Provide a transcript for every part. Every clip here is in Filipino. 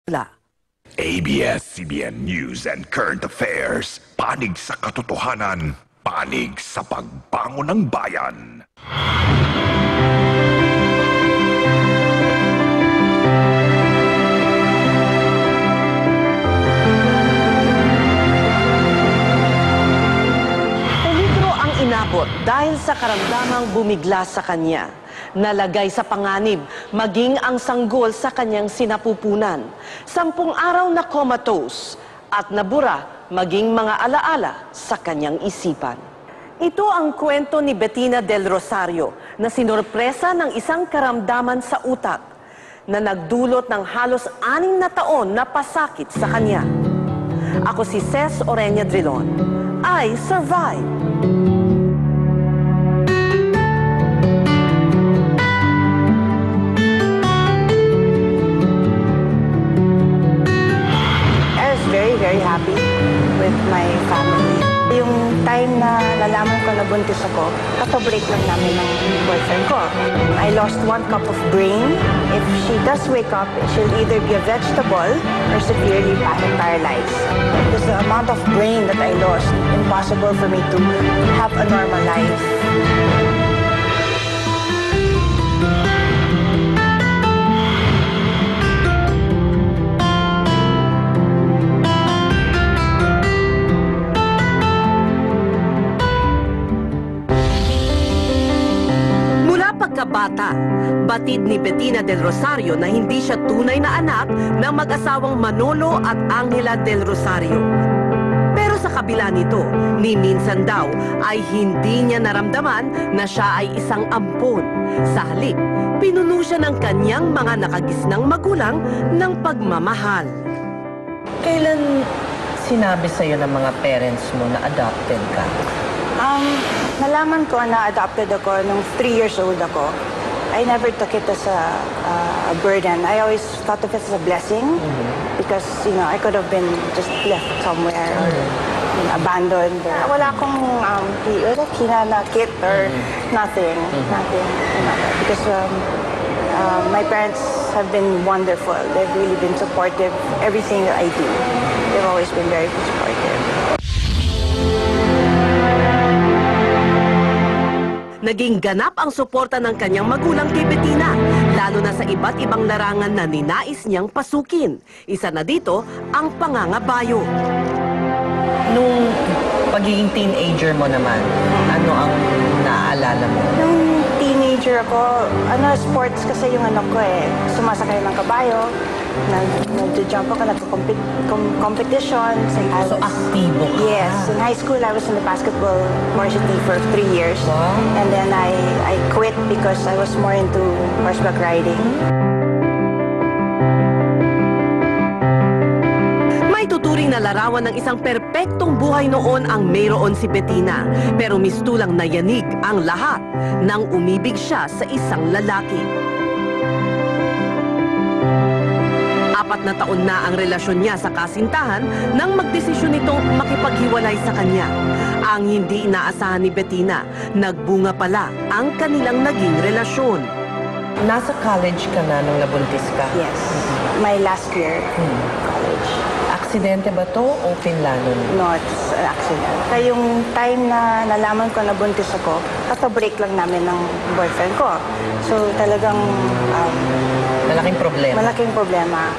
ABS-CBN News and Current Affairs. Panig sa katotohanan, panig sa pagbangon ng bayan. Peligro ang inabot dahil sa karamdamang bumigla sa kanya. Nalagay sa panganib, maging ang sanggol sa kanyang sinapupunan. 10 araw na comatose at nabura maging mga alaala sa kanyang isipan. Ito ang kwento ni Bettina Del Rosario na sinorpresa ng isang karamdaman sa utak na nagdulot ng halos 6 na taon na pasakit sa kanya. Ako si Ces Oreña Drilon. I survive. Very happy with my family. Yung time na nalaman ko na buntis ako, kato-break lang namin ng boyfriend ko. I lost 1 cup of brain. If she does wake up, she'll either be a vegetable or severely paralyzed. Because the amount of brain that I lost, impossible for me to have a normal life. Pagkabata, batid ni Bettina Del Rosario na hindi siya tunay na anak ng mag-asawang Manolo at Angela Del Rosario. Pero sa kabila nito, ni minsan daw ay hindi niya naramdaman na siya ay isang ampon. Sa halip, pinuno siya ng kanyang mga nakagisnang magulang ng pagmamahal. Kailan sinabi sa'yo ng mga parents mo na adopted ka? Nalaman ko na adopted ako nung 3 years old ako. I never took it as a burden. I always thought of it as a blessing because, you know, I could have been just left somewhere or abandoned. Or, wala akong hinanakit or nothing. Nothing. Because my parents have been wonderful. They've really been supportive. Everything that I do, they've always been very supportive. Naging ganap ang suporta ng kanyang magulang kay Bettina, lalo na sa iba't ibang larangan na ninais niyang pasukin. Isa na dito ang pangangabayo. Nung pagiging teenager mo naman, ano ang naaalala mo? Nung teenager ako, sports kasi yung anak ko eh. Sumasakay ng kabayo, nag-jump ako, nag-competition. So, aktibo ka? Yes. In high school, I was in the basketball varsity for 3 years. Wow. And then I quit because I was more into horseback riding. May tuturing na larawan ng isang perpektong buhay noon ang mayroon si Bettina. Pero mistulang nayanig ang lahat nang umibig siya sa isang lalaki. 4 na taon na ang relasyon niya sa kasintahan nang magdesisyon itong makipaghiwalay sa kanya. Ang hindi inaasahan ni Bettina, nagbunga pala ang kanilang naging relasyon. Nasa college ka na nung nabuntis ka? Yes. My last year college. Aksidente ba to o pinlano niyo? No, it's an accident. Kaya yung time na nalaman ko na buntis ako, kato-break lang namin ng boyfriend ko. So talagang Malaking problema. malaking problema.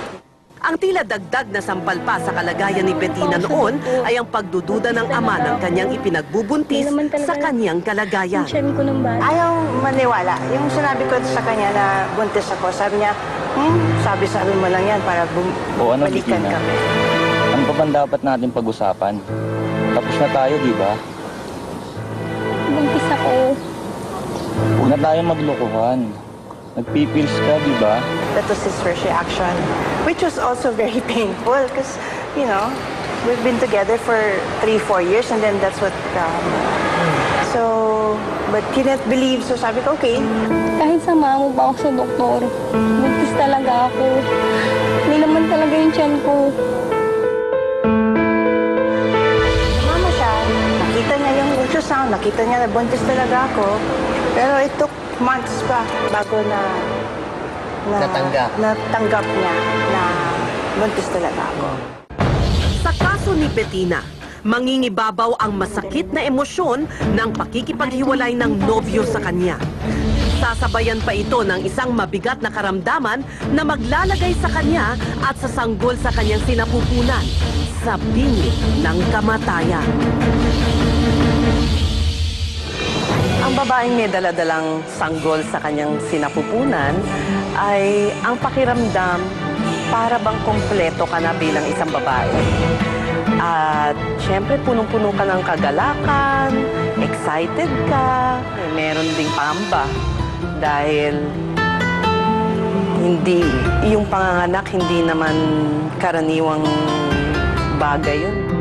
Ang tila dagdag na sampal pa sa kalagayan ni Bettina noon ay ang pagdududa ng ama ng kanyang ipinagbubuntis sa kanyang kalagayan. Ayaw maniwala. Yung sinabi ko sa kanya na buntis ako, sabi niya, sabi mo lang yan para balikan kami. Ano pa bang dapat natin pag-usapan? Tapos na tayo, di ba? Buntis ako. Huwag na tayo maglokohan. Nagpipils ka, di ba? That was his first reaction, which was also very painful because, you know, we've been together for 3-4 years and then that's what, but he didn't believe, so sabi ko, okay. Kahit samahan mo pa ako sa doktor, buntis talaga ako. Hindi naman talaga yung tiyan ko. Mama siya, nakita niya yung ultrasound, nakita niya na buntis talaga ako. Pero it took months pa bago natanggap niya na buntis talaga ako. Sa kaso ni Bettina, mangingibabaw ang masakit na emosyon ng pakikipaghiwalay ng nobyo sa kanya. Sasabayan pa ito ng isang mabigat na karamdaman na maglalagay sa kanya at sa sanggol sa kanyang sinapupunan sa bingit ng kamatayan. Ang babaeng may daladalang sanggol sa kanyang sinapupunan ay ang pakiramdam para bang kompleto ka na bilang isang babae. At syempre, punong-puno ka ng kagalakan, excited ka, meron ding pangamba dahil yung panganganak hindi naman karaniwang bagay yun.